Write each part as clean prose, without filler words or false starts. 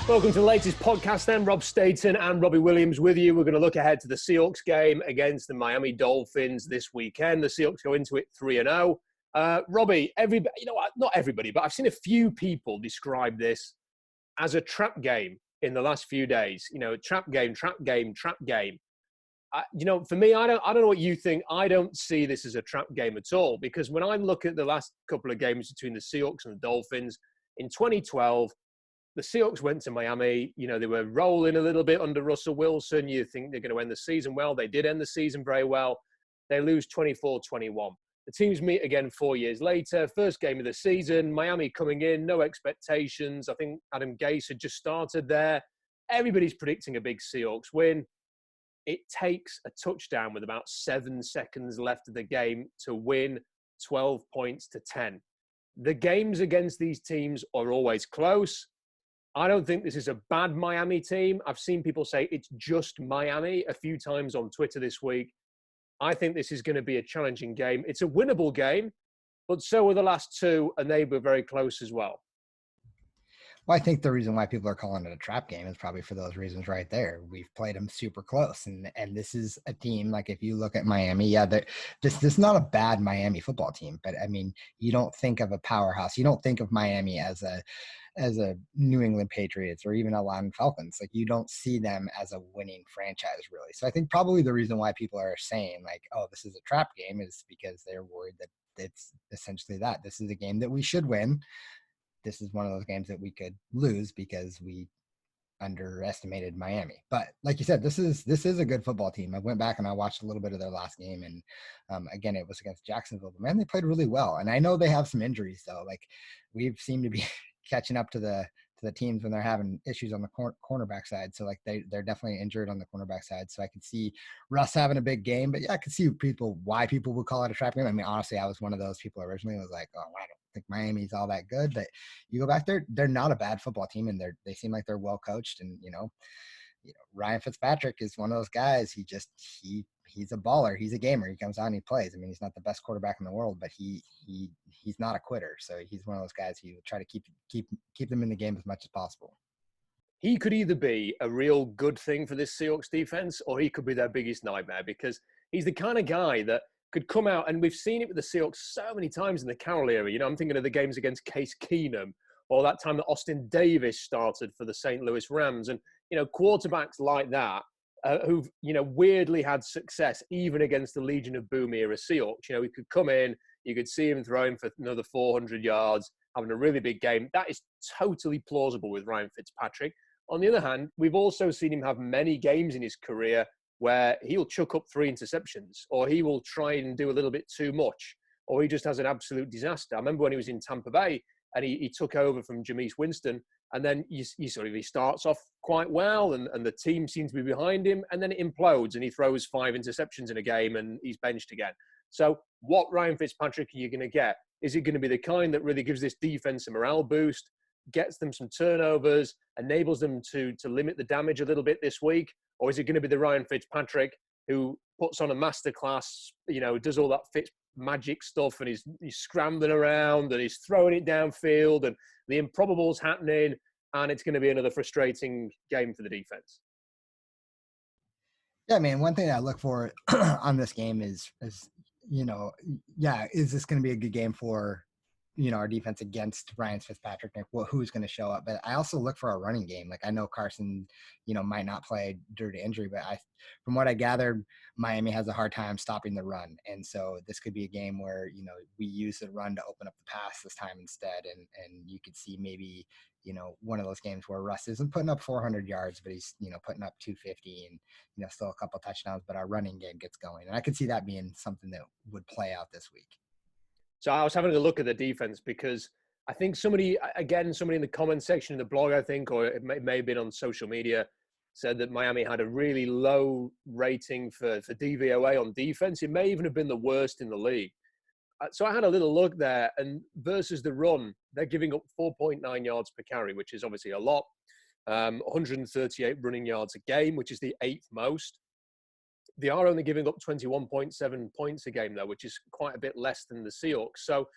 Welcome to the latest podcast then. Rob Staton and Robbie Williams with you. We're going to look ahead to the Seahawks game against the Miami Dolphins this weekend. The Seahawks go into it 3-0. Robbie, not everybody, but I've seen a few people describe this as a trap game in the last few days. Trap game. For me, I don't know what you think. I don't see this as a trap game at all, because when I look at the last couple of games between the Seahawks and the Dolphins in 2012, the Seahawks went to Miami. They were rolling a little bit under Russell Wilson. You think they're going to end the season well. They did end the season very well. They lose 24-21. The teams meet again 4 years later. First game of the season, Miami coming in, no expectations. I think Adam Gase had just started there. Everybody's predicting a big Seahawks win. It takes a touchdown with about 7 seconds left of the game to win 12 points to 10. The games against these teams are always close. I don't think this is a bad Miami team. I've seen people say it's just Miami a few times on Twitter this week. I think this is going to be a challenging game. It's a winnable game, but so were the last two, and they were very close as well. Well, I think the reason why people are calling it a trap game is probably for those reasons right there. We've played them super close, and this is a team, like if you look at Miami, this is not a bad Miami football team, but I mean, you don't think of a powerhouse. You don't think of Miami as a New England Patriots or even a Atlanta Falcons. Like, you don't see them as a winning franchise, really. So I think probably the reason why people are saying like, oh, this is a trap game is because they're worried that it's essentially that. This is a game that we should win. This is one of those games that we could lose because we underestimated Miami. But like you said, this is a good football team. I went back and I watched a little bit of their last game, and again, it was against Jacksonville. But man, they played really well. And I know they have some injuries though. Like, we've seemed to be catching up to the teams when they're having issues on the cornerback side. So like they're definitely injured on the cornerback side. So I could see Russ having a big game, but yeah, I could see why people would call it a trap game. I mean, honestly, I was one of those people originally. I was like, oh, I don't think Miami's all that good, but you go back there, they're not a bad football team, and they seem like they're well coached. And Ryan Fitzpatrick is one of those guys. He's a baller. He's a gamer. He comes out and he plays. I mean, he's not the best quarterback in the world, but he's not a quitter. So he's one of those guys who try to keep them in the game as much as possible. He could either be a real good thing for this Seahawks defense, or he could be their biggest nightmare, because he's the kind of guy that could come out, and we've seen it with the Seahawks so many times in the Carroll era. I'm thinking of the games against Case Keenum, or that time that Austin Davis started for the St. Louis Rams. And, quarterbacks like that, who've, weirdly had success even against the Legion of Boom era Seahawks. He could come in, you could see him throwing for another 400 yards, having a really big game. That is totally plausible with Ryan Fitzpatrick. On the other hand, we've also seen him have many games in his career where he'll chuck up 3 interceptions, or he will try and do a little bit too much, or he just has an absolute disaster. I remember when he was in Tampa Bay and he took over from Jameis Winston, and then he starts off quite well, and the team seems to be behind him, and then it implodes and he throws 5 interceptions in a game and he's benched again. So what Ryan Fitzpatrick are you going to get? Is it going to be the kind that really gives this defense a morale boost, gets them some turnovers, enables them to limit the damage a little bit this week? Or is it going to be the Ryan Fitzpatrick who puts on a masterclass, does all that Fitz magic stuff, and he's scrambling around and he's throwing it downfield and the improbable's happening, and it's going to be another frustrating game for the defense? Yeah, man, one thing I look for on this game is is this going to be a good game for our defense against Ryan Fitzpatrick? Who's going to show up? But I also look for a running game. Like, I know Carson, might not play due to injury, but from what I gathered, Miami has a hard time stopping the run. And so this could be a game where, we use the run to open up the pass this time instead. And you could see maybe, one of those games where Russ isn't putting up 400 yards, but he's, putting up 250 and, still a couple touchdowns, but our running game gets going. And I could see that being something that would play out this week. So I was having a look at the defense, because I think somebody in the comment section in the blog, I think, or it may have been on social media, said that Miami had a really low rating for DVOA on defense. It may even have been the worst in the league. So I had a little look there, and versus the run, they're giving up 4.9 yards per carry, which is obviously a lot. 138 running yards a game, which is the 8th most. They are only giving up 21.7 points a game, though, which is quite a bit less than the Seahawks. So,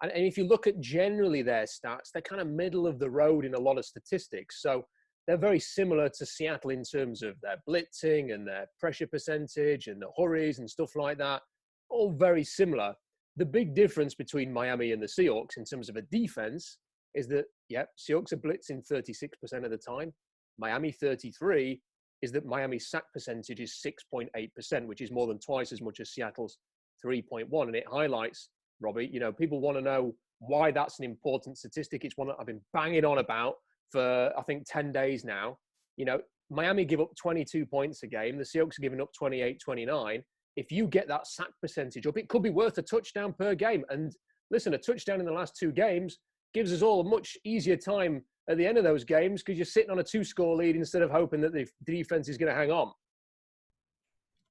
and if you look at generally their stats, they're kind of middle of the road in a lot of statistics. So they're very similar to Seattle in terms of their blitzing and their pressure percentage and the hurries and stuff like that. All very similar. The big difference between Miami and the Seahawks in terms of a defense is that, yeah, Seahawks are blitzing 36% of the time. Miami 33 is that Miami's sack percentage is 6.8%, which is more than twice as much as Seattle's 3.1. And it highlights, Robbie, people want to know why that's an important statistic. It's one that I've been banging on about for, I think, 10 days now. Miami give up 22 points a game. The Seahawks are giving up 28, 29. If you get that sack percentage up, it could be worth a touchdown per game. And listen, a touchdown in the last 2 games gives us all a much easier time at the end of those games because you're sitting on a 2-score lead instead of hoping that the defense is going to hang on.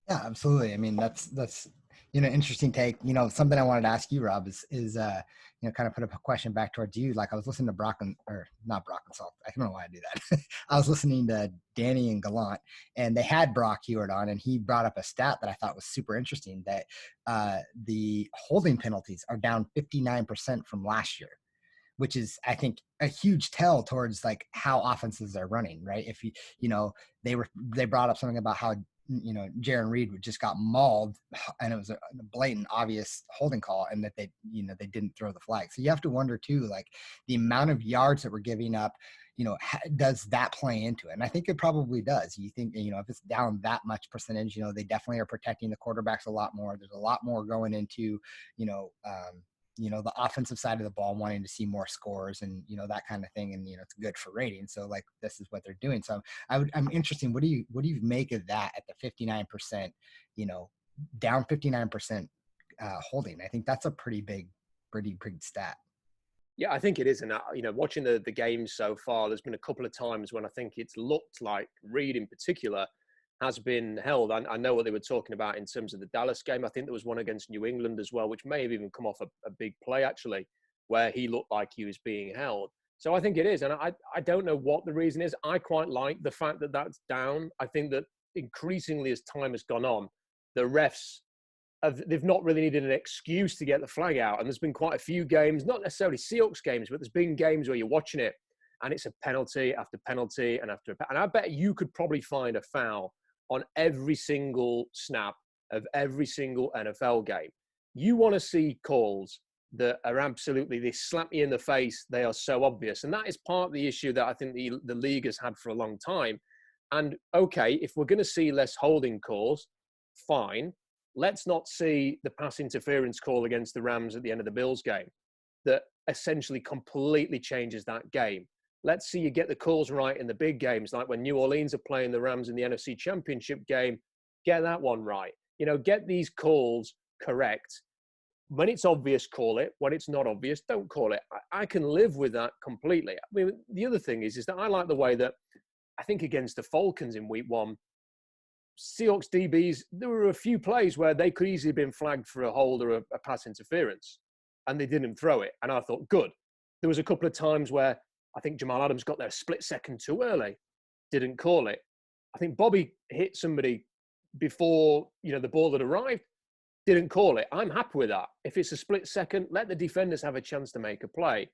Yeah, absolutely. I mean, that's interesting take. Something I wanted to ask you, Rob, is kind of put up a question back towards you. Like I was listening to not Brock and Salt. I don't know why I do that. I was listening to Danny and Gallant, and they had Brock Hewitt on, and he brought up a stat that I thought was super interesting, that the holding penalties are down 59% from last year, which is, I think, a huge tell towards like how offenses are running, right? If they brought up something about how Jaron Reed just got mauled, and it was a blatant, obvious holding call, and that they didn't throw the flag. So you have to wonder too, like the amount of yards that we're giving up, does that play into it? And I think it probably does. You think, if it's down that much percentage, they definitely are protecting the quarterbacks a lot more. There's a lot more going into, the offensive side of the ball, wanting to see more scores and, that kind of thing. And, it's good for ratings. So like, this is what they're doing. So I'm interested. What do you make of that at the 59%, down 59% holding? I think that's a pretty big stat. Yeah, I think it is. And, watching the games so far, there's been a couple of times when I think it's looked like Reed in particular has been held. I know what they were talking about in terms of the Dallas game. I think there was one against New England as well, which may have even come off a big play, actually, where he looked like he was being held. So I think it is. And I don't know what the reason is. I quite like the fact that that's down. I think that increasingly as time has gone on, the refs, they've not really needed an excuse to get the flag out. And there's been quite a few games, not necessarily Seahawks games, but there's been games where you're watching it and it's a penalty after penalty and I bet you could probably find a foul on every single snap of every single NFL game. You want to see calls that are absolutely, they slap you in the face. They are so obvious. And that is part of the issue that I think the league has had for a long time. And okay, if we're going to see less holding calls, fine. Let's not see the pass interference call against the Rams at the end of the Bills game that essentially completely changes that game. Let's see you get the calls right in the big games, like when New Orleans are playing the Rams in the NFC Championship game. Get that one right. Get these calls correct. When it's obvious, call it. When it's not obvious, don't call it. I can live with that completely. I mean, the other thing is that I like the way that, I think against the Falcons in week 1, Seahawks DBs, there were a few plays where they could easily have been flagged for a hold or a pass interference, and they didn't throw it. And I thought, good. There was a couple of times where I think Jamal Adams got there a split second too early, didn't call it. I think Bobby hit somebody before, the ball had arrived, didn't call it. I'm happy with that. If it's a split second, let the defenders have a chance to make a play.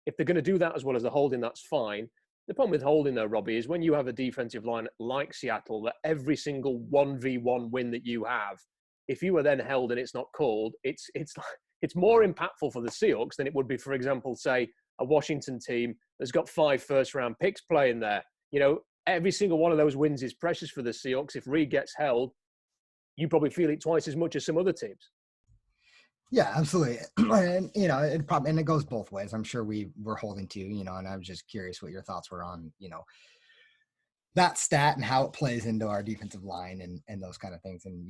If they're going to do that as well as the holding, that's fine. The problem with holding, though, Robbie, is when you have a defensive line like Seattle, that every single 1v1 win that you have, if you are then held and it's not called, it's more impactful for the Seahawks than it would be, for example, say, a Washington team that's got 5 first-round picks playing there. Every single one of those wins is precious for the Seahawks. If Reed gets held, you probably feel it twice as much as some other teams. Yeah, absolutely. And, it goes both ways. I'm sure we're holding to, and I was just curious what your thoughts were on, that stat and how it plays into our defensive line and those kind of things. And,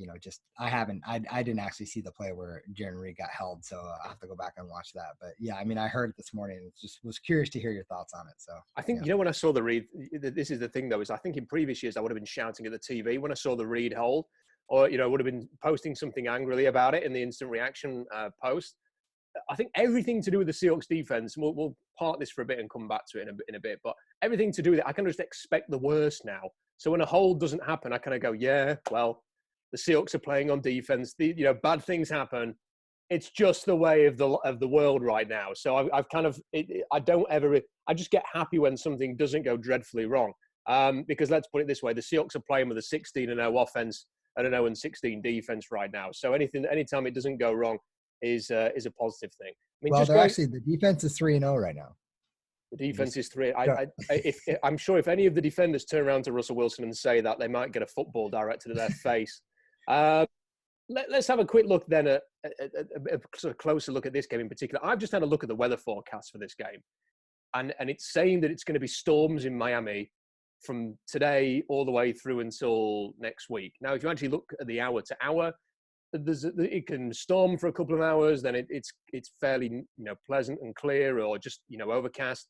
I didn't actually see the play where Jaron Reed got held. So I have to go back and watch that. But yeah, I mean, I heard it this morning and just was curious to hear your thoughts on it. So I think, when I saw the Reed, this is the thing though, is I think in previous years, I would have been shouting at the TV when I saw the Reed hold, or, would have been posting something angrily about it in the instant reaction post. I think everything to do with the Seahawks defense, we'll part this for a bit and come back to it in a bit, but everything to do with it, I can just expect the worst now. So when a hold doesn't happen, I kind of go, yeah, well, the Seahawks are playing on defense. Bad things happen. it's just the way of the world right now. So I've kind of I just get happy when something doesn't go dreadfully wrong. Because let's put it this way: the Seahawks are playing with a 16-0 offense and an 0-16 defense right now. So anytime it doesn't go wrong is a positive thing. I mean, Well, just the defense is 3-0 right now. the defense is 3. Yeah. I'm sure if any of the defenders turn around to Russell Wilson and say that, they might get a football directed at their face. Let's have a quick look then at a sort of closer look at this game in particular. I've just had a look at the weather forecast for this game, and it's saying that it's going to be storms in Miami from today all the way through until next week. Now, if you actually look at the hour to hour, it can storm for a couple of hours, then it's fairly pleasant and clear, or just overcast,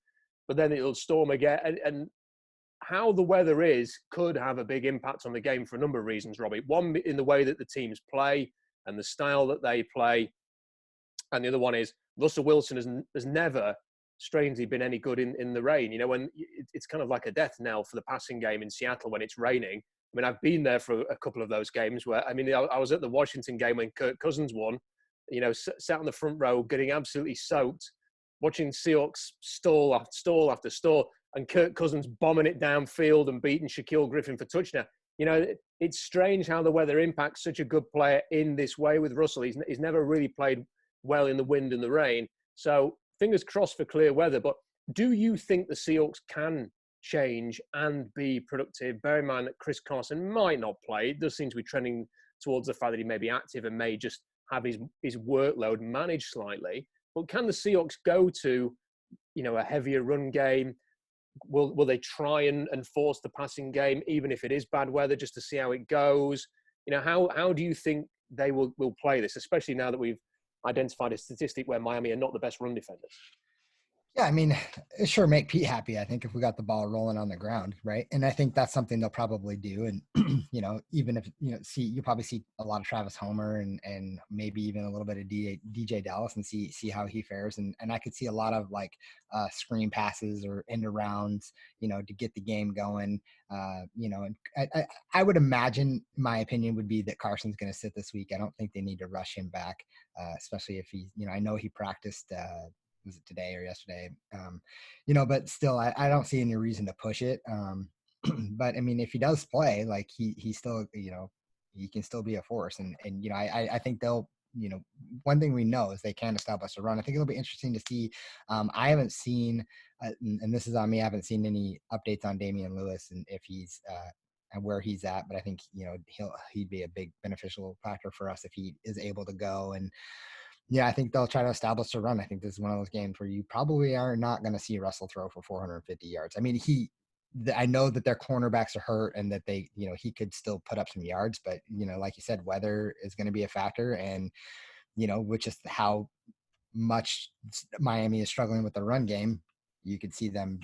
but then it'll storm again. And how the weather is could have a big impact on the game for a number of reasons, Robbie. One, in the way that the teams play and the style that they play. And the other one is Russell Wilson has never, strangely, been any good in the rain. When it's kind of like a death knell for the passing game in Seattle when it's raining. I mean, I've been there for a couple of those games where, I was at the Washington game when Kirk Cousins won, sat on the front row getting absolutely soaked, watching Seahawks stall after stall, and Kirk Cousins bombing it downfield and beating Shaquille Griffin for touchdown. It's strange how the weather impacts such a good player in this way with Russell. He's never really played well in the wind and the rain. So fingers crossed for clear weather. But do you think the Seahawks can change and be productive? Bear in mind that Chris Carson might not play. It does seem to be trending towards the fact that he may be active and may just have his workload managed slightly. But can the Seahawks go to, a heavier run game? Will they try and force the passing game, even if it is bad weather, just to see how it goes? How do you think they will play this, especially now that we've identified a statistic where Miami are not the best run defenders? Yeah, it sure make Pete happy, I think, if we got the ball rolling on the ground, right? And I think that's something they'll probably do. And, even if, you'll probably see a lot of Travis Homer and maybe even a little bit of DJ Dallas and see how he fares. And I could see a lot of screen passes or end arounds, to get the game going. And I would imagine, my opinion would be that Carson's going to sit this week. I don't think they need to rush him back, especially if he, I know he practiced, was it today or yesterday? But still, I don't see any reason to push it. But if he does play, he still, he can still be a force. And I think they'll, one thing we know is they can establish a run. I think it'll be interesting to see. I haven't seen, and this is on me, I haven't seen any updates on Damian Lewis and if he's, and where he's at, but I think, he'd be a big beneficial factor for us if he is able to go. And yeah, I think they'll try to establish a run. I think this is one of those games where you probably are not going to see Russell throw for 450 yards. I know that their cornerbacks are hurt and that they, he could still put up some yards, but, like you said, weather is going to be a factor. And, which is how much Miami is struggling with the run game, you could see them,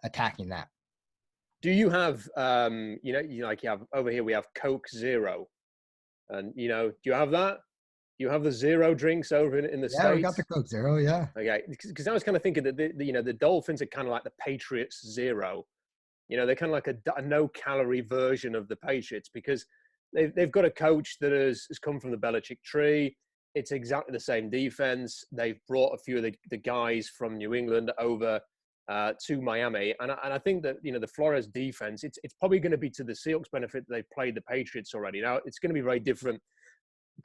attacking that. Do you have, you have over here, we have Coke Zero. And, do you have that? You have the zero drinks over in the States? Yeah, we got the Coke Zero, yeah. Okay, because I was kind of thinking that, the Dolphins are kind of like the Patriots Zero. They're kind of like a no-calorie version of the Patriots because they've got a coach that has come from the Belichick tree. It's exactly the same defense. They've brought a few of the guys from New England over to Miami. And I think that, the Flores defense, it's probably going to be to the Seahawks' benefit that they've played the Patriots already. Now, it's going to be very different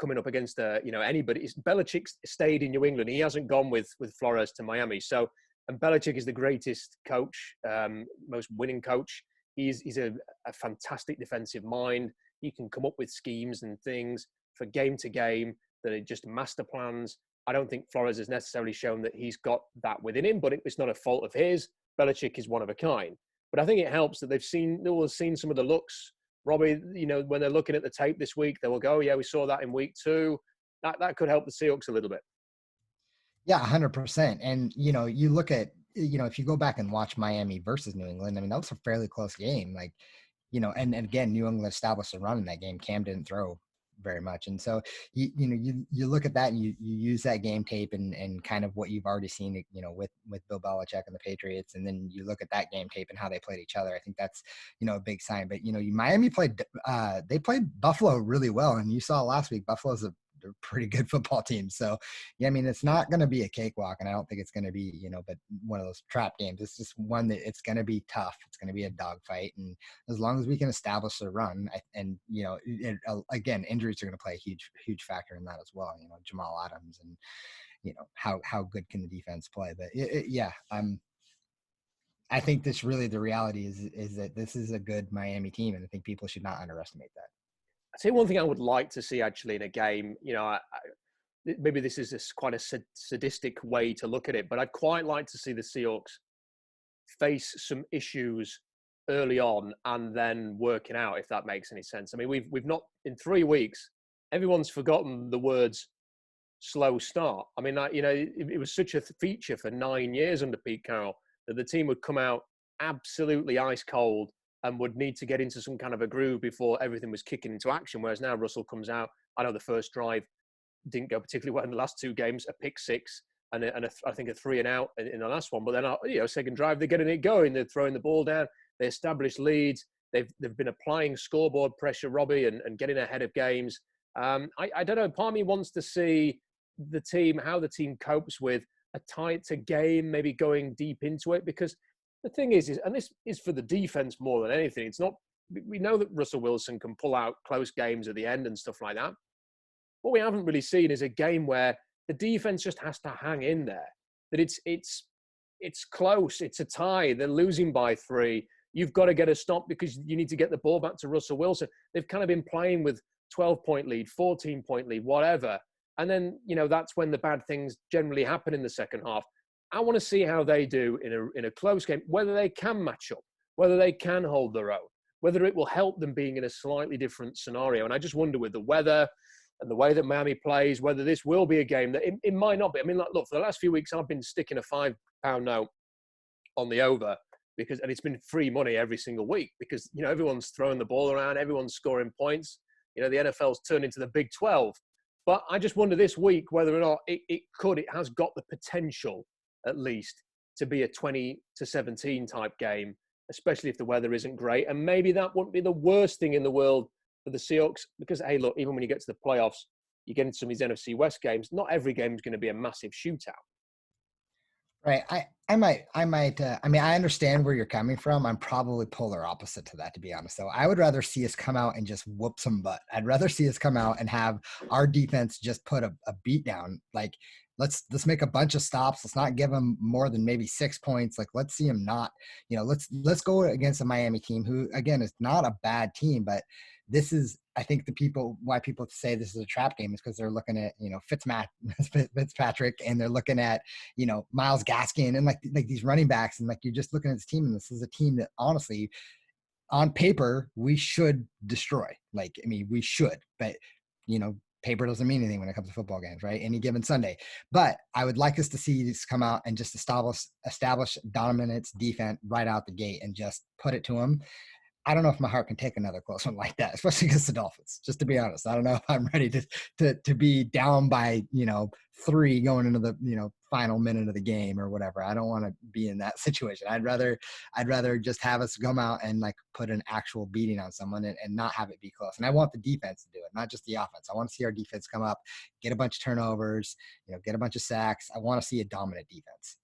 coming up against anybody. Belichick stayed in New England. He hasn't gone with Flores to Miami. So, and Belichick is the greatest coach, most winning coach. He's a fantastic defensive mind. He can come up with schemes and things for game to game that are just master plans. I don't think Flores has necessarily shown that he's got that within him, but it's not a fault of his. Belichick is one of a kind. But I think it helps that they will have seen some of the looks. Robbie, when they're looking at the tape this week, they will go, yeah, we saw that in week 2. That could help the Seahawks a little bit. Yeah, 100%. And, you look at, if you go back and watch Miami versus New England, that was a fairly close game. And again, New England established a run in that game. Cam didn't throw very much. And so, you look at that and you use that game tape and kind of what you've already seen, with Bill Belichick and the Patriots. And then you look at that game tape and how they played each other. I think that's, a big sign. But, Miami played Buffalo really well. And you saw last week, Buffalo's a they're a pretty good football team. So, yeah, I mean, it's not going to be a cakewalk, and I don't think it's going to be, but one of those trap games. It's just one that it's going to be tough. It's going to be a dogfight, and as long as we can establish the run, and again, injuries are going to play a huge factor in that as well. Jamal Adams, and how good can the defense play? But yeah, I think this really the reality is that this is a good Miami team, and I think people should not underestimate that. I'd say one thing I would like to see actually in a game, maybe this is quite a sadistic way to look at it, but I'd quite like to see the Seahawks face some issues early on and then working out, if that makes any sense. I mean, we've not, in 3 weeks, everyone's forgotten the words slow start. I mean, it was such a feature for 9 years under Pete Carroll that the team would come out absolutely ice cold and would need to get into some kind of a groove before everything was kicking into action. Whereas now Russell comes out. I know the first drive didn't go particularly well in the last 2 games, a pick six and I think a 3 and out in the last one. But then, second drive, they're getting it going. They're throwing the ball down. They establish leads. They've been applying scoreboard pressure, Robbie, and getting ahead of games. I don't know. Part of me wants to see how the team copes with a tighter game, maybe going deep into it, because the thing is, and this is for the defense more than anything, it's not, we know that Russell Wilson can pull out close games at the end and stuff like that. What we haven't really seen is a game where the defense just has to hang in there, that it's close, it's a tie, they're losing by 3. You've got to get a stop because you need to get the ball back to Russell Wilson. They've kind of been playing with 12-point lead, 14-point lead, whatever. And then, that's when the bad things generally happen in the second half. I want to see how they do in a close game, whether they can match up, whether they can hold their own, whether it will help them being in a slightly different scenario. And I just wonder with the weather and the way that Miami plays, whether this will be a game that it might not be. I mean, look, for the last few weeks, I've been sticking a £5 note on the over and it's been free money every single week because, everyone's throwing the ball around, everyone's scoring points. The NFL's turned into the Big 12. But I just wonder this week whether or not it has got the potential, at least, to be a 20-17 type game, especially if the weather isn't great. And maybe that wouldn't be the worst thing in the world for the Seahawks because, hey, look, even when you get to the playoffs, you get into some of these NFC West games, not every game is going to be a massive shootout. Right. I might, I mean, I understand where you're coming from. I'm probably polar opposite to that, to be honest. So I would rather see us come out and just whoop some butt. I'd rather see us come out and have our defense just put a beat down. Like, let's make a bunch of stops. Let's not give them more than maybe 6 points. Like, let's see them not, let's go against a Miami team who, again, is not a bad team, but this is, I think why people say this is a trap game is because they're looking at, Fitzpatrick and they're looking at, Myles Gaskin and like these running backs. And like, you're just looking at this team and this is a team that honestly on paper, we should destroy. Like, I mean, we should, but paper doesn't mean anything when it comes to football games, right? Any given Sunday. But I would like us to see this come out and just establish dominance defense right out the gate and just put it to them. I don't know if my heart can take another close one like that, especially against the Dolphins. Just to be honest, I don't know if I'm ready to be down by 3 going into the final minute of the game or whatever. I don't want to be in that situation. I'd rather just have us come out and like put an actual beating on someone and not have it be close. And I want the defense to do it, not just the offense. I want to see our defense come up, get a bunch of turnovers, get a bunch of sacks. I want to see a dominant defense.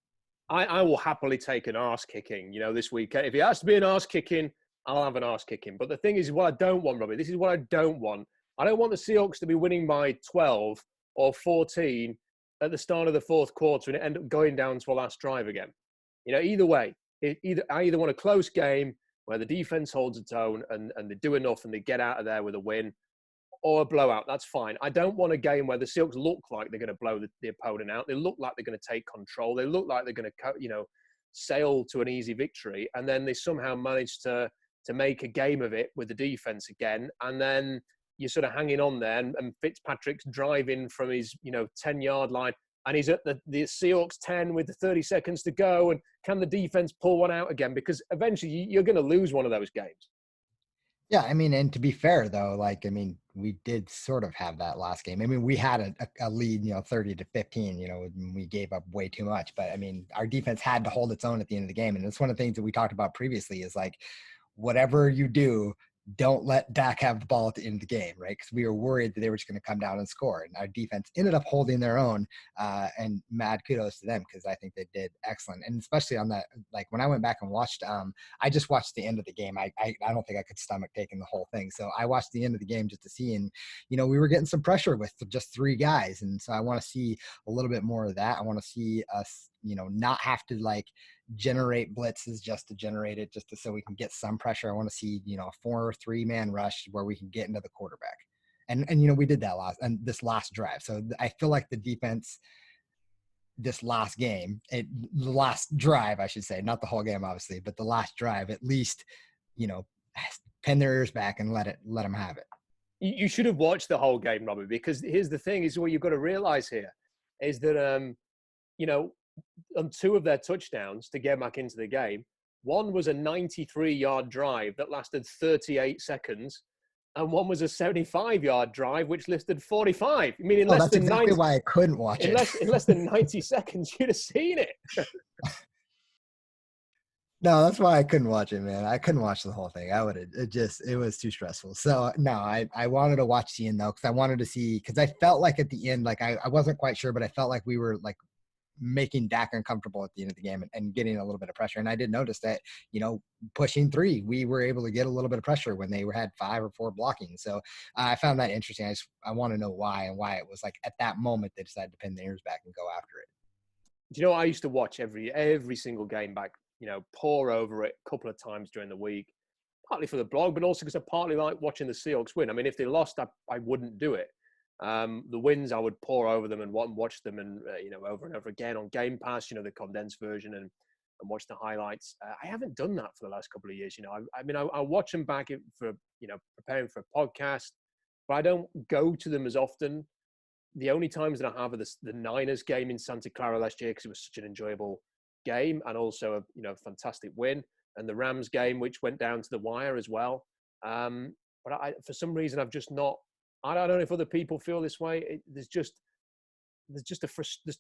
I will happily take an arse kicking, this weekend. If it has to be an arse kicking, I'll have an arse kicking. But the thing is what I don't want, Robbie. This is what I don't want. I don't want the Seahawks to be winning by 12 or 14 at the start of the fourth quarter and it end up going down to a last drive again. Either way, I either want a close game where the defense holds its own and they do enough and they get out of there with a win, or a blowout. That's fine. I don't want a game where the Seahawks look like they're going to blow the opponent out. They look like they're going to take control. They look like they're going to, sail to an easy victory, and then they somehow manage to make a game of it with the defense again. And then you're sort of hanging on there and Fitzpatrick's driving from his, 10-yard line and he's at the Seahawks 10 with 30 seconds to go. And can the defense pull one out again? Because eventually you're going to lose one of those games. Yeah, I mean, and to be fair, though, we did sort of have that last game. I mean, we had a lead, 30-15, and we gave up way too much. But, I mean, our defense had to hold its own at the end of the game. And it's one of the things that we talked about previously is, like, whatever you do, don't let Dak have the ball at the end of the game, right? Because we were worried that they were just going to come down and score. And our defense ended up holding their own. And mad kudos to them, because I think they did excellent. And especially on that, like when I went back and watched, I just watched the end of the game. I don't think I could stomach taking the whole thing. So I watched the end of the game just to see. And, we were getting some pressure with just 3 guys. And so I want to see a little bit more of that. I want to see us, not have to like generate blitzes just to generate it, so we can get some pressure. I want to see, a 4 or 3 man rush where we can get into the quarterback. And we did that this last drive. So I feel like the defense this last game, the last drive, I should say, not the whole game, obviously, but the last drive, at least, pin their ears back and let them have it. You should have watched the whole game, Robbie, because here's the thing: is what you've got to realize here is that on 2 of their touchdowns to get back into the game, one was a 93-yard drive that lasted 38 seconds, and one was a 75-yard drive which lasted 45. I mean, that's exactly why I couldn't watch it. In less than 90 seconds, you'd have seen it. No, that's why I couldn't watch it, man. I couldn't watch the whole thing. It was too stressful. So no, I wanted to watch the end though, because I wanted to see, because I felt like at the end, like I wasn't quite sure, but I felt like we were like making Dak uncomfortable at the end of the game and getting a little bit of pressure. And I did notice that, pushing 3, we were able to get a little bit of pressure when they had 5 or 4 blocking. So I found that interesting. I want to know why it was like at that moment they decided to pin their ears back and go after it. Do you know, I used to watch every single game back, pore over it a couple of times during the week, partly for the blog, but also because I partly like watching the Seahawks win. I mean, if they lost, I wouldn't do it. The wins, I would pore over them and watch them, and over and over again on Game Pass, the condensed version, and watch the highlights. I haven't done that for the last couple of years. I watch them back for preparing for a podcast, but I don't go to them as often. The only times that I have are the Niners game in Santa Clara last year, because it was such an enjoyable game and also a fantastic win, and the Rams game, which went down to the wire as well. But for some reason, I've just not. I don't know if other people feel this way. There's too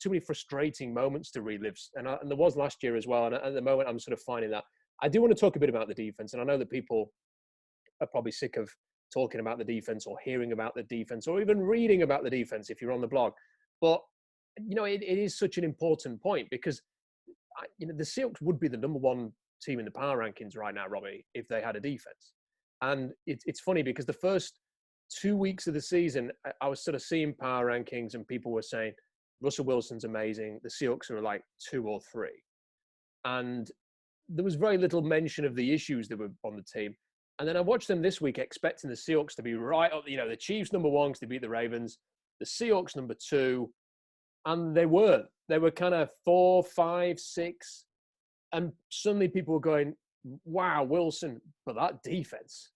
many frustrating moments to relive, and there was last year as well. And at the moment, I'm sort of finding that. I do want to talk a bit about the defense, and I know that people are probably sick of talking about the defense or hearing about the defense or even reading about the defense if you're on the blog. But it is such an important point, because the Seahawks would be the number 1 team in the power rankings right now, Robbie, if they had a defense. And it's funny because the first 2 weeks of the season, I was sort of seeing power rankings and people were saying Russell Wilson's amazing, the Seahawks are like 2 or 3, and there was very little mention of the issues that were on the team. And then I watched them this week expecting the Seahawks to be right up, the Chiefs number 1 because they beat the Ravens, the Seahawks number 2, and they weren't. They were kind of 4, 5, 6, and suddenly people were going, wow, Wilson, but that defense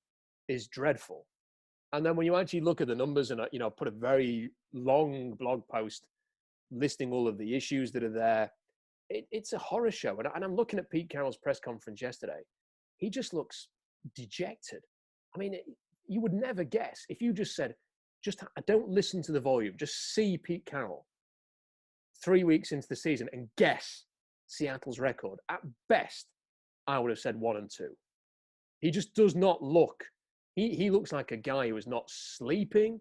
is dreadful. And then when you actually look at the numbers, and put a very long blog post listing all of the issues that are there, it's a horror show. And I'm looking at Pete Carroll's press conference yesterday. He just looks dejected. I mean, you would never guess if you just said, don't listen to the volume, just see Pete Carroll 3 weeks into the season and guess Seattle's record. At best, I would have said 1 and 2. He just does not look. He looks like a guy who is not sleeping,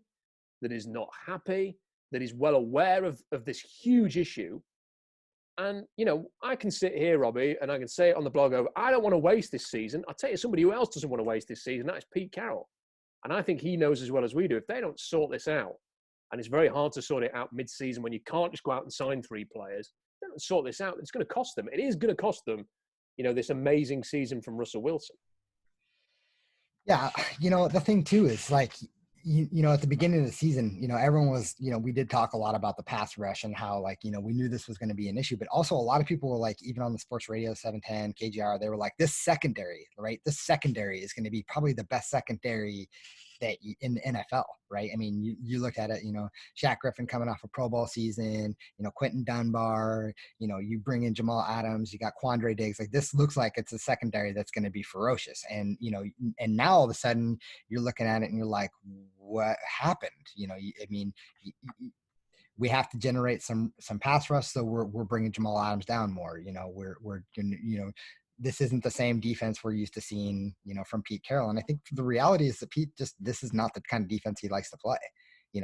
that is not happy, that is well aware of this huge issue. And, I can sit here, Robbie, and I can say it on the blog over, I don't want to waste this season. I'll tell you somebody who else doesn't want to waste this season. That is Pete Carroll. And I think he knows as well as we do, if they don't sort this out, and it's very hard to sort it out mid-season when you can't just go out and sign 3 players, if they don't sort this out, it's going to cost them. It is going to cost them, this amazing season from Russell Wilson. Yeah, the thing too is like, at the beginning of the season, everyone was, we did talk a lot about the pass rush and how like, we knew this was going to be an issue, but also a lot of people were like, even on the sports radio 710 KGR, they were like, this secondary, right? This secondary is going to be probably the best secondary that in the NFL, right? I mean, you look at it, Shaq Griffin coming off a Pro Bowl season, Quentin Dunbar, you bring in Jamal Adams, you got Quandre Diggs. Like this looks like it's a secondary that's going to be ferocious. And, and now all of a sudden you're looking at it and you're like, what happened? We have to generate some pass rush. So we're bringing Jamal Adams down more, we're this isn't the same defense we're used to seeing, from Pete Carroll. And I think the reality is that Pete this is not the kind of defense he likes to play.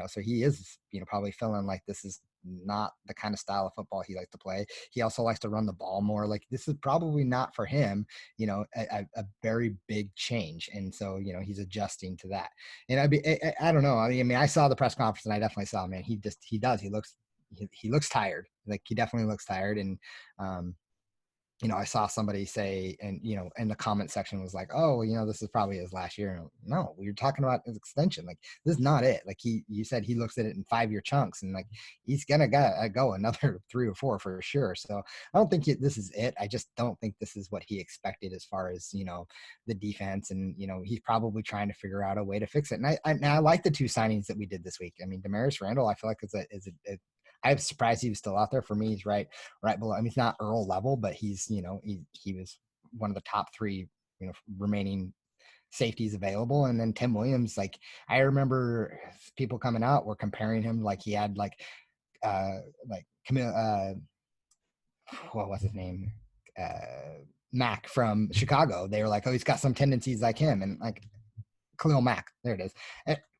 So he is, probably feeling like this is not the kind of style of football he likes to play. He also likes to run the ball more. Like, this is probably not for him, a very big change. And so, he's adjusting to that. And I don't know. I mean, I saw the press conference and I definitely saw, man, he looks tired. Like, he definitely looks tired. And, I saw somebody say, and, in the comment section was like, oh, this is probably his last year. And no, we were talking about his extension. Like, this is not it. Like, you said he looks at it in 5-year chunks, and like, he's going to go another 3 or 4 for sure. So I don't think this is it. I just don't think this is what he expected as far as, the defense. And, he's probably trying to figure out a way to fix it. And I like the 2 signings that we did this week. I mean, Damaris Randall, I feel like I'm surprised he was still out there. For me, he's right below. I mean, he's not Earl level, but he's, he was one of the top 3, remaining safeties available. And then Tim Williams, like, I remember people coming out were comparing him, like he had Camille, what was his name? Mack from Chicago. They were like, oh, he's got some tendencies like him. And like Khalil Mack, there it is.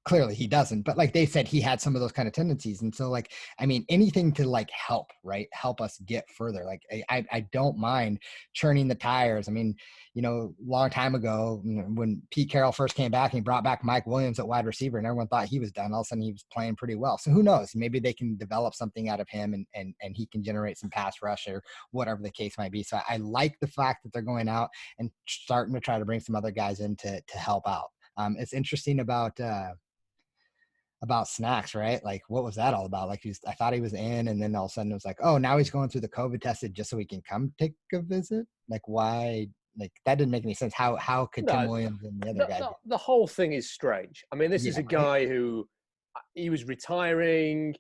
Clearly he doesn't, but like they said, he had some of those kind of tendencies. And so, like, I mean, anything to like help us get further. Like, I don't mind churning the tires. I mean, long time ago, when Pete Carroll first came back and he brought back Mike Williams at wide receiver and everyone thought he was done, all of a sudden he was playing pretty well. So who knows, maybe they can develop something out of him and he can generate some pass rush or whatever the case might be. So I like the fact that they're going out and starting to try to bring some other guys in to help out. It's interesting about Snacks, right? Like, what was that all about? Like, I thought he was in, and then all of a sudden it was like, oh, now he's going through the COVID tested just so he can come take a visit. Like, why? Like, that didn't make any sense. How could Tim Williams and the other guy? The whole thing is strange. I mean, this is a guy who he was retiring.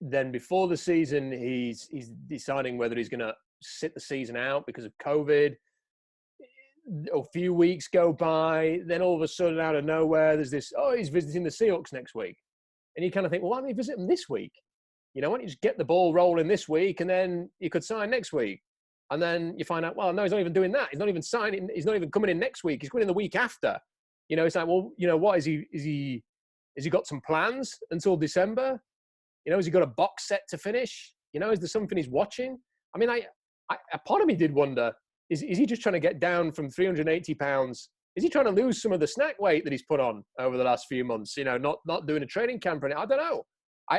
Then before the season, he's deciding whether he's going to sit the season out because of COVID. A few weeks go by, then all of a sudden, out of nowhere, there's this, oh, he's visiting the Seahawks next week. And you kind of think, well, why don't you visit them this week? Why don't you just get the ball rolling this week and then you could sign next week? And then you find out, well, no, he's not even doing that. He's not even signing. He's not even coming in next week. He's coming in the week after. It's like, well, what is he got some plans until December? Has he got a box set to finish? Is there something he's watching? I mean, a part of me did wonder, is he just trying to get down from 380 pounds? Is he trying to lose some of the snack weight that he's put on over the last few months? Not doing a training camp or anything. I don't know.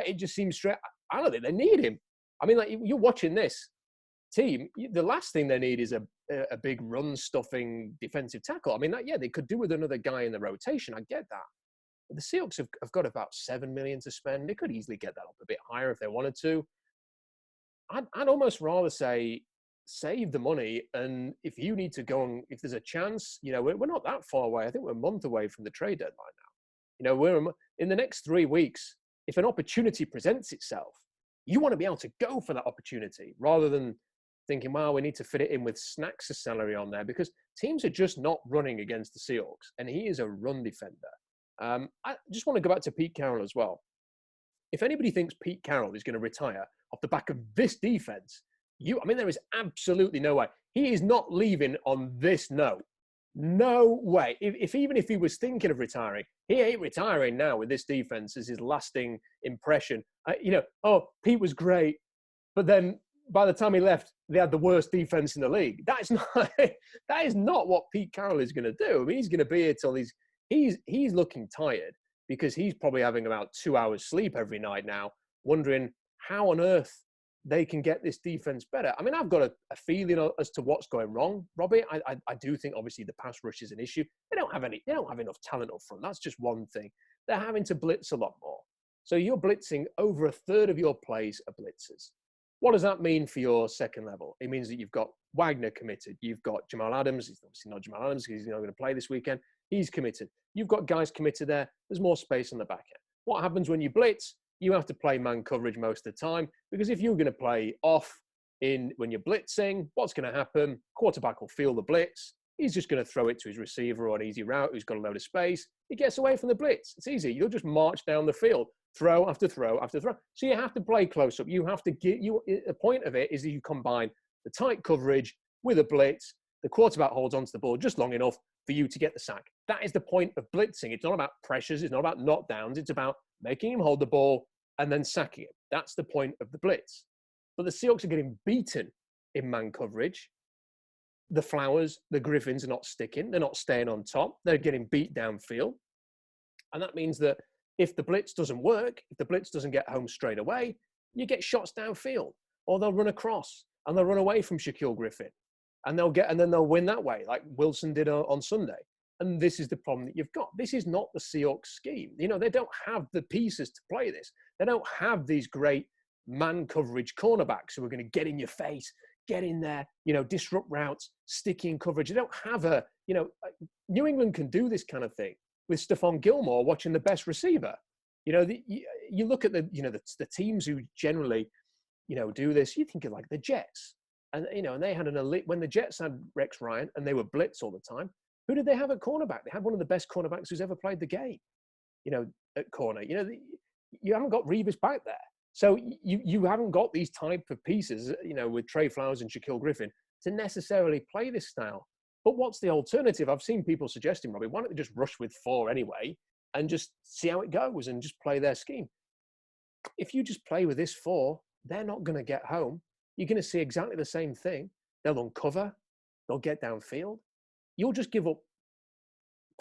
It just seems straight. I don't think they need him. I mean, like, you're watching this team. The last thing they need is a big run-stuffing defensive tackle. I mean, they could do with another guy in the rotation. I get that. But the Seahawks have got about $7 million to spend. They could easily get that up a bit higher if they wanted to. I'd almost rather say, save the money, and if you need to go on, if there's a chance, we're not that far away. I think we're a month away from the trade deadline now. We're in the next 3 weeks. If an opportunity presents itself, you want to be able to go for that opportunity rather than thinking, well, we need to fit it in with Snacks' salary on there, because teams are just not running against the Seahawks, and he is a run defender. I just want to go back to Pete Carroll as well. If anybody thinks Pete Carroll is going to retire off the back of this defense, there is absolutely no way. He is not leaving on this note. No way. Even if he was thinking of retiring, he ain't retiring now with this defense as his lasting impression. Pete was great, but then by the time he left, they had the worst defense in the league. That is not what Pete Carroll is going to do. I mean, he's going to be here till he's looking tired, because he's probably having about 2 hours sleep every night now, wondering how on earth they can get this defense better. I mean, I've got a feeling as to what's going wrong, Robbie. I do think obviously the pass rush is an issue. They don't have enough talent up front. That's just one thing. They're having to blitz a lot more. So you're blitzing over a third of your plays are blitzers. What does that mean for your second level? It means that you've got Wagner committed. You've got Jamal Adams. He's obviously not Jamal Adams because he's not going to play this weekend. He's committed. You've got guys committed there. There's more space on the back end. What happens when you blitz? You have to play man coverage most of the time, because if you're going to play off when you're blitzing, what's going to happen? Quarterback will feel the blitz. He's just going to throw it to his receiver on an easy route who's got a load of space. He gets away from the blitz. It's easy. You'll just march down the field, throw after throw after throw. So you have to play close up. You have to the point of it is that you combine the tight coverage with a blitz. the quarterback holds onto the ball just long enough for you to get the sack. That is the point of blitzing. It's not about pressures. It's not about knockdowns. It's about making him hold the ball and then sacking him. That's the point of the blitz. But the Seahawks are getting beaten in man coverage. The Flowers, the Griffins are not sticking. They're not staying on top. They're getting beat downfield. And that means that if the blitz doesn't work, if the blitz doesn't get home straight away, you get shots downfield, or they'll run across and they'll run away from Shaquille Griffin, and then they'll win that way, like Wilson did on Sunday. And this is the problem that you've got. This is not the Seahawks scheme. You know, they don't have the pieces to play this. They don't have these great man coverage cornerbacks who are going to get in your face, get in there, you know, disrupt routes, stick in coverage. They don't have New England can do this kind of thing with Stephon Gilmore watching the best receiver. You know, you look at the teams who generally, you know, do this. You think of like the Jets, and you know, and they had an elite when the Jets had Rex Ryan and they were blitz all the time. Who did they have at cornerback? They had one of the best cornerbacks who's ever played the game. You know, at corner. You know, you haven't got Revis back there, so you haven't got these type of pieces. You know, with Trey Flowers and Shaquille Griffin to necessarily play this style. But what's the alternative? I've seen people suggesting, Robbie, why don't they just rush with 4 anyway and just see how it goes and just play their scheme? If you just play with this 4, they're not going to get home. You're going to see exactly the same thing. They'll uncover. They'll get downfield. You'll just give up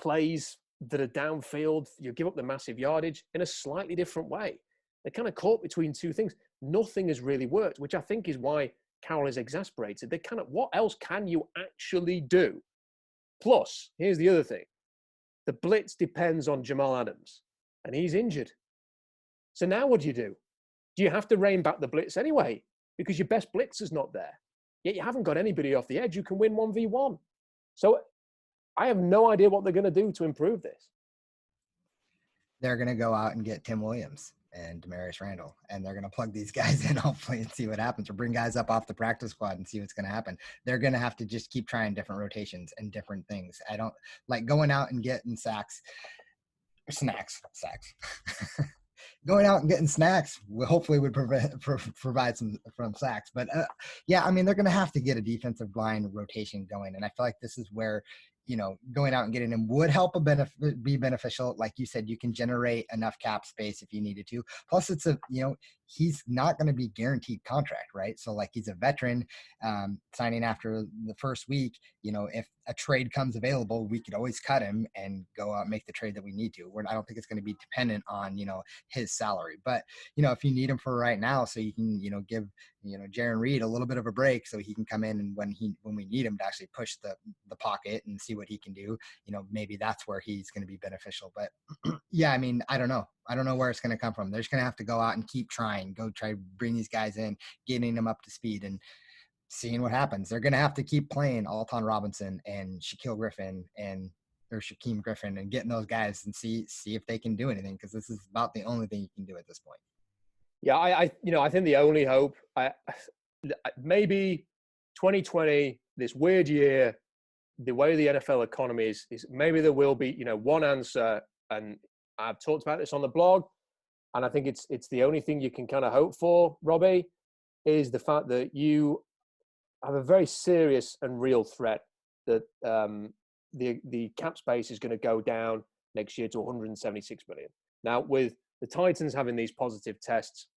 plays that are downfield. You'll give up the massive yardage in a slightly different way. They're kind of caught between two things. Nothing has really worked, which I think is why Carroll is exasperated. They cannot. What else can you actually do? Plus, here's the other thing. The blitz depends on Jamal Adams, and he's injured. So now what do? Do you have to rein back the blitz anyway? Because your best blitzer's not there. Yet you haven't got anybody off the edge who can win 1v1. So I have no idea what they're going to do to improve this. They're going to go out and get Tim Williams and Demarius Randall, and they're going to plug these guys in hopefully and see what happens, or bring guys up off the practice squad and see what's going to happen. They're going to have to just keep trying different rotations and different things. I don't like going out and getting snacks. Going out and getting snacks hopefully would provide some from sacks. But yeah, I mean, they're going to have to get a defensive line rotation going. And I feel like this is where, you know, going out and getting him would help be beneficial. Like you said, you can generate enough cap space if you needed to. Plus it's he's not going to be guaranteed contract, right? So like he's a veteran signing after the first week. You know, if a trade comes available, we could always cut him and go out and make the trade that we need to. I don't think it's going to be dependent on, you know, his salary. But, you know, if you need him for right now, so you can, you know, give, you know, Jaron Reed a little bit of a break so he can come in and when we need him to actually push the pocket and see what he can do, you know, maybe that's where he's going to be beneficial. But yeah, I mean, I don't know where it's going to come from. They're just going to have to go out and keep trying, bring these guys in, getting them up to speed and seeing what happens. They're going to have to keep playing Alton Robinson and Shaquille Griffin or Shaquem Griffin and getting those guys and see if they can do anything, because this is about the only thing you can do at this point. Yeah, I think the only hope, maybe 2020, this weird year, the way the NFL economy is maybe there will be, you know, one answer, and I've talked about this on the blog, and I think it's the only thing you can kind of hope for, Robbie, is the fact that you have a very serious and real threat that the cap space is going to go down next year to 176 million. Now, with the Titans having these positive tests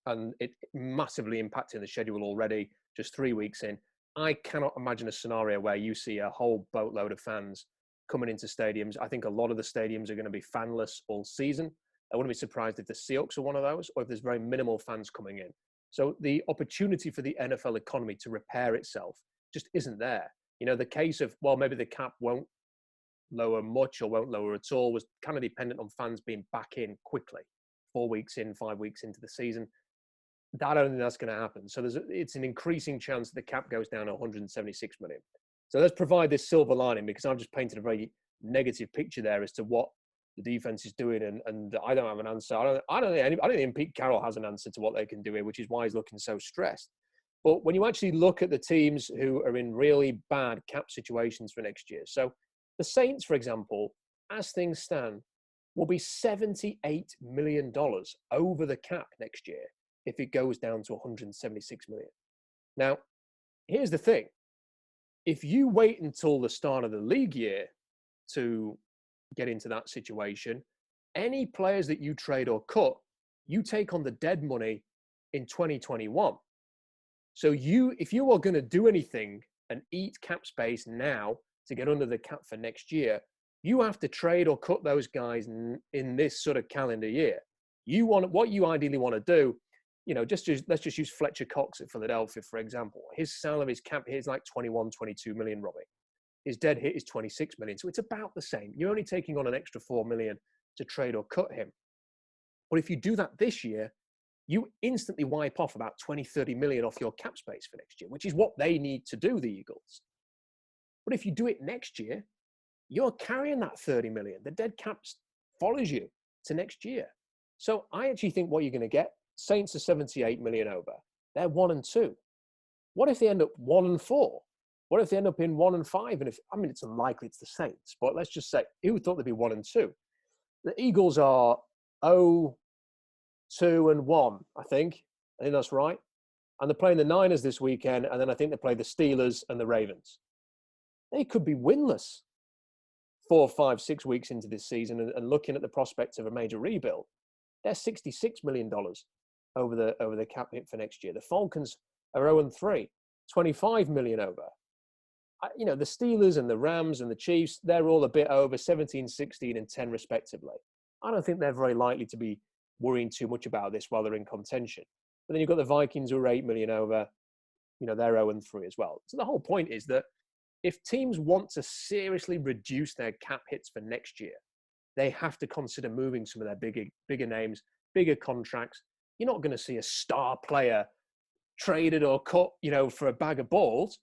and it massively impacting the schedule already, just 3 weeks in, I cannot imagine a scenario where you see a whole boatload of fans coming into stadiums. I think a lot of the stadiums are going to be fanless all season. I wouldn't be surprised if the Seahawks are one of those, or if there's very minimal fans coming in. So the opportunity for the NFL economy to repair itself just isn't there. You know, the case of, well, maybe the cap won't lower much or won't lower at all was kind of dependent on fans being back in quickly, 4 weeks in, 5 weeks into the season. I don't think that's going to happen. So it's an increasing chance that the cap goes down to 176 million. So let's provide this silver lining, because I've just painted a very negative picture there as to what the defense is doing, and I don't have an answer. I don't think Pete Carroll has an answer to what they can do here, which is why he's looking so stressed. But when you actually look at the teams who are in really bad cap situations for next year, so the Saints, for example, as things stand, will be $78 million over the cap next year if it goes down to 176 million. Now, here's the thing. if you wait until the start of the league year to get into that situation, any players that you trade or cut, you take on the dead money in 2021. So if you are going to do anything and eat cap space now to get under the cap for next year, you have to trade or cut those guys in this sort of calendar year. What you ideally want to do, let's just use Fletcher Cox at Philadelphia, for example. His salary, his cap hit is like 21, 22 million, Robbie. His dead hit is 26 million. So it's about the same. You're only taking on an extra 4 million to trade or cut him. But if you do that this year, you instantly wipe off about 20, 30 million off your cap space for next year, which is what they need to do, the Eagles. But if you do it next year, you're carrying that 30 million. The dead cap follows you to next year. So I actually think what you're going to get, Saints are 78 million over. They're 1-2. What if they end up 1-4? What if they end up in 1-5? And it's unlikely it's the Saints, but let's just say, who thought they'd be 1-2? The Eagles are 0-2-1, I think. I think that's right. And they're playing the Niners this weekend, and then I think they play the Steelers and the Ravens. They could be winless 4, 5, 6 weeks into this season and looking at the prospects of a major rebuild. They're $66 million over the cap hit for next year. The Falcons are 0-3, 25 million over. The Steelers and the Rams and the Chiefs, they're all a bit over, 17, 16, and 10 respectively. I don't think they're very likely to be worrying too much about this while they're in contention. But then you've got the Vikings who are 8 million over. They're 0-3 as well. So the whole point is that if teams want to seriously reduce their cap hits for next year, they have to consider moving some of their bigger names, bigger contracts. You're not going to see a star player traded or cut, for a bag of balls.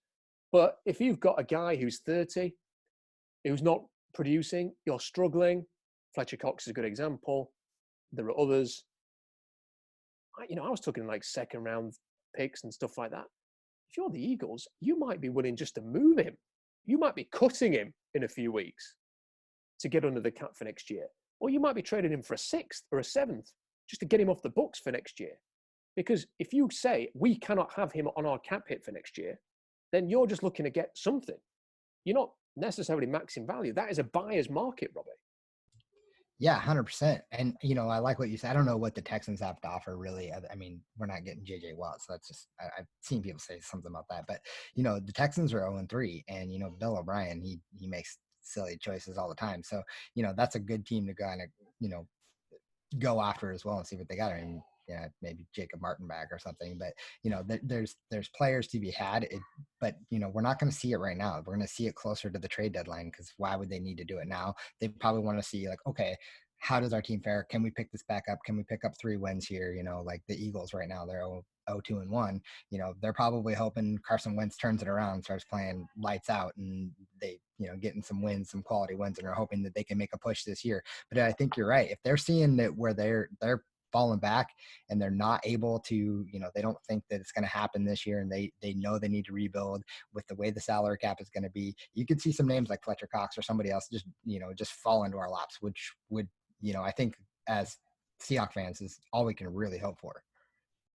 But if you've got a guy who's 30, who's not producing, you're struggling. Fletcher Cox is a good example. There are others. I was talking like second round picks and stuff like that. If you're the Eagles, you might be willing just to move him. You might be cutting him in a few weeks to get under the cap for next year. Or you might be trading him for a 6th or a 7th just to get him off the books for next year. Because if you say we cannot have him on our cap hit for next year, then you're just looking to get something. You're not necessarily maxing value. That is a buyer's market, Robbie. Yeah, 100%. And, I like what you said. I don't know what the Texans have to offer, really. I mean, we're not getting J.J. Watt, so that's just, I've seen people say something about that. But, the Texans are 0-3, and, Bill O'Brien, he makes silly choices all the time. So, that's a good team to kind of, go after as well and see what they got. I mean, maybe Jacob Martin back or something, but there's players to be had. But we're not going to see it right now. We're going to see it closer to the trade deadline, because why would they need to do it now? They probably want to see, like, okay, how does our team fare? Can we pick this back up? Can we pick up 3 wins here? Like the Eagles right now, they're 0-2-1. They're probably hoping Carson Wentz turns it around, starts playing lights out, and they getting some wins, some quality wins, and are hoping that they can make a push this year. But I think you're right. If they're seeing that where they're falling back and they're not able to, they don't think that it's going to happen this year, and they know they need to rebuild with the way the salary cap is going to be, you could see some names like Fletcher Cox or somebody else just fall into our laps, which would, I think as Seahawks fans is all we can really hope for.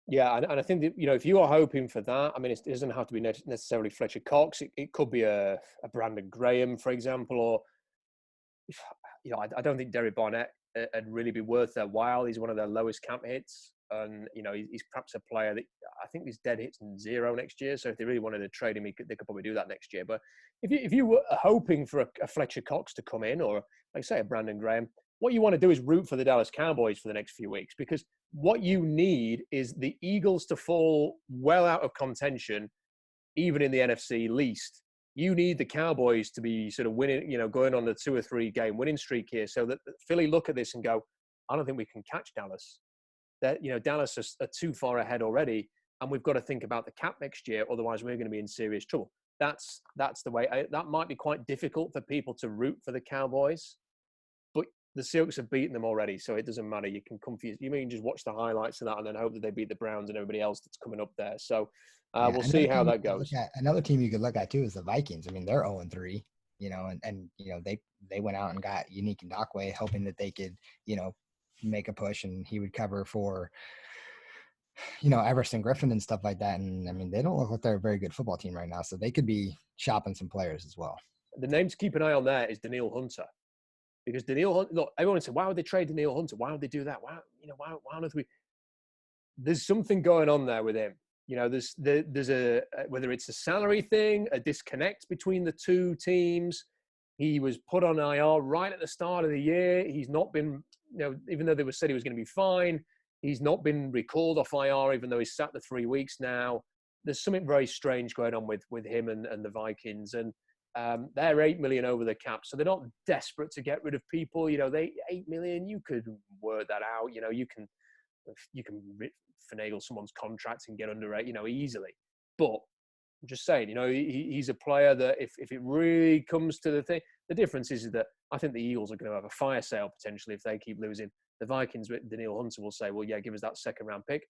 Yeah, and I think that, if you are hoping for that, I mean, it doesn't have to be necessarily Fletcher Cox. It could be a Brandon Graham, for example, or, I don't think Derek Barnett would really be worth their while. He's one of their lowest cap hits, and, he's perhaps a player that I think his dead hits in 0 next year. So if they really wanted to trade him, they could probably do that next year. But if you were hoping for a Fletcher Cox to come in, or like say a Brandon Graham, what you want to do is root for the Dallas Cowboys for the next few weeks, because what you need is the Eagles to fall well out of contention, even in the NFC least. You need the Cowboys to be sort of winning, going on a 2 or 3 game winning streak here, so that Philly look at this and go, I don't think we can catch Dallas. That, Dallas are too far ahead already, and we've got to think about the cap next year. Otherwise, we're going to be in serious trouble. That's the way. That might be quite difficult for people to root for the Cowboys, but the Seahawks have beaten them already, so it doesn't matter. You can confuse. You mean just watch the highlights of that and then hope that they beat the Browns and everybody else that's coming up there. So we'll see how that goes. Another team you could look at too is the Vikings. I mean, they're 0-3. And they went out and got Unique Ngakoue, hoping that they could make a push and he would cover for Everson Griffin and stuff like that. And I mean, they don't look like they're a very good football team right now. So they could be shopping some players as well. The name to keep an eye on there is Daniil Hunter. Because Daniil Hunter, look, everyone said, why would they trade Daniil Hunter? Why would they do that? Why on earth there's something going on there with him. There's whether it's a salary thing, a disconnect between the two teams. He was put on IR right at the start of the year. He's not been, even though they said he was going to be fine, he's not been recalled off IR, even though he's sat the 3 weeks now. There's something very strange going on with him and the Vikings. And they're $8 million over the cap, so they're not desperate to get rid of people. They $8 million, you could work that out. You can finagle someone's contract and get under it, easily. But I'm just saying, he's a player that if it really comes to the thing, the difference is that I think the Eagles are going to have a fire sale potentially if they keep losing. The Vikings with Daniil Hunter will say, well, yeah, give us that second round pick.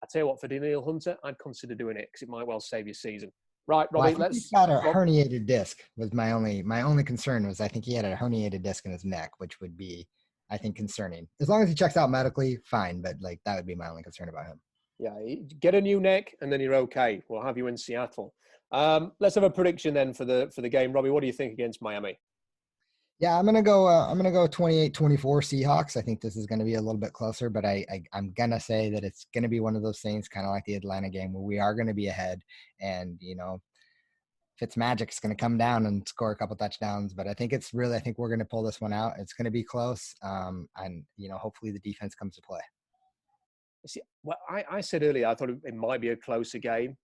I tell you what, for Daniil Hunter, I'd consider doing it because it might well save your season. Right, Robbie, he's got a herniated disc. Was my only concern was I think he had a herniated disc in his neck, which would be, I think, concerning. As long as he checks out medically, fine. But that would be my only concern about him. Yeah, get a new neck and then you're okay. We'll have you in Seattle. Let's have a prediction then for the game, Robbie. What do you think against Miami? Yeah, I'm gonna go 28-24 Seahawks. I think this is gonna be a little bit closer, but I'm gonna say that it's gonna be one of those things, kind of like the Atlanta game, where we are gonna be ahead, and Fitzmagic's gonna come down and score a couple touchdowns. But I think we're gonna pull this one out. It's gonna be close, and hopefully the defense comes to play. See, well, I said earlier I thought it might be a closer game,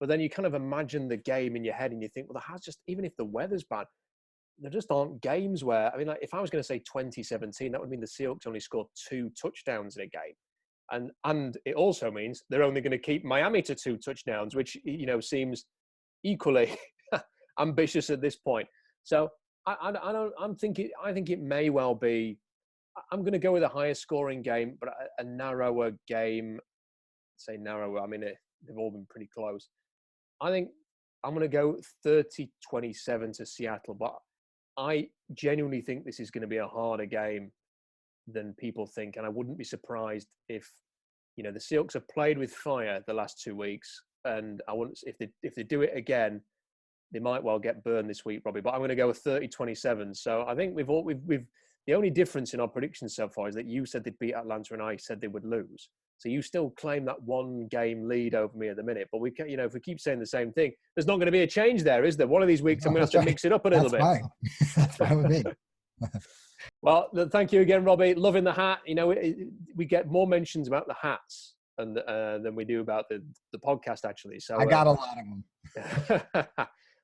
but then you kind of imagine the game in your head and you think, well, even if the weather's bad, there just aren't games where, if I was going to say 2017, that would mean the Seahawks only scored 2 touchdowns in a game. And it also means they're only going to keep Miami to 2 touchdowns, which, seems equally ambitious at this point. So I think it may well be, I'm going to go with a higher scoring game, but a narrower game. Say narrower, they've all been pretty close. I think I'm going to go 30-27 to Seattle, but I genuinely think this is going to be a harder game than people think. And I wouldn't be surprised if, the Seahawks have played with fire the last 2 weeks. And I wouldn't, if they do it again, they might well get burned this week, Robbie. But I'm going to go with 30-27. So I think we've the only difference in our predictions so far is that you said they'd beat Atlanta and I said they would lose. So you still claim that 1 game lead over me at the minute. But we can, if we keep saying the same thing, there's not going to be a change there, is there? One of these weeks, I'm going to have to mix it up a little bit. Fine. That's fine with me. Well, thank you again, Robbie. Loving the hat. We get more mentions about the hats than we do about the podcast, actually. So I got a lot of them.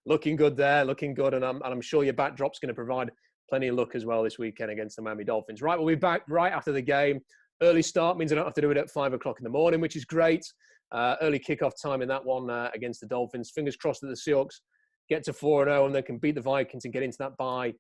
Looking good there, looking good. And I'm sure your backdrop's going to provide plenty of luck as well this weekend against the Miami Dolphins. Right, we'll be back right after the game. Early start means I don't have to do it at 5 o'clock in the morning, which is great. Early kickoff time in that one against the Dolphins. Fingers crossed that the Seahawks get to 4-0 and they can beat the Vikings and get into that bye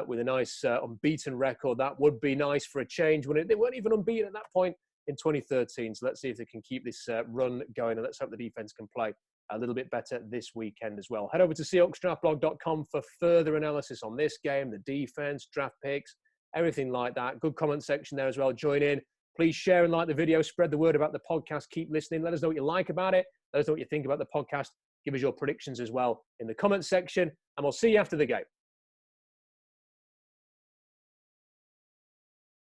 with a nice unbeaten record. That would be nice for a change. They weren't even unbeaten at that point in 2013. So let's see if they can keep this run going, and let's hope the defense can play a little bit better this weekend as well. Head over to SeahawksDraftBlog.com for further analysis on this game, the defense, draft picks, everything like that. Good comment section there as well. Join in. Please share and like the video. Spread the word about the podcast. Keep listening. Let us know what you like about it. Let us know what you think about the podcast. Give us your predictions as well in the comment section. And we'll see you after the game.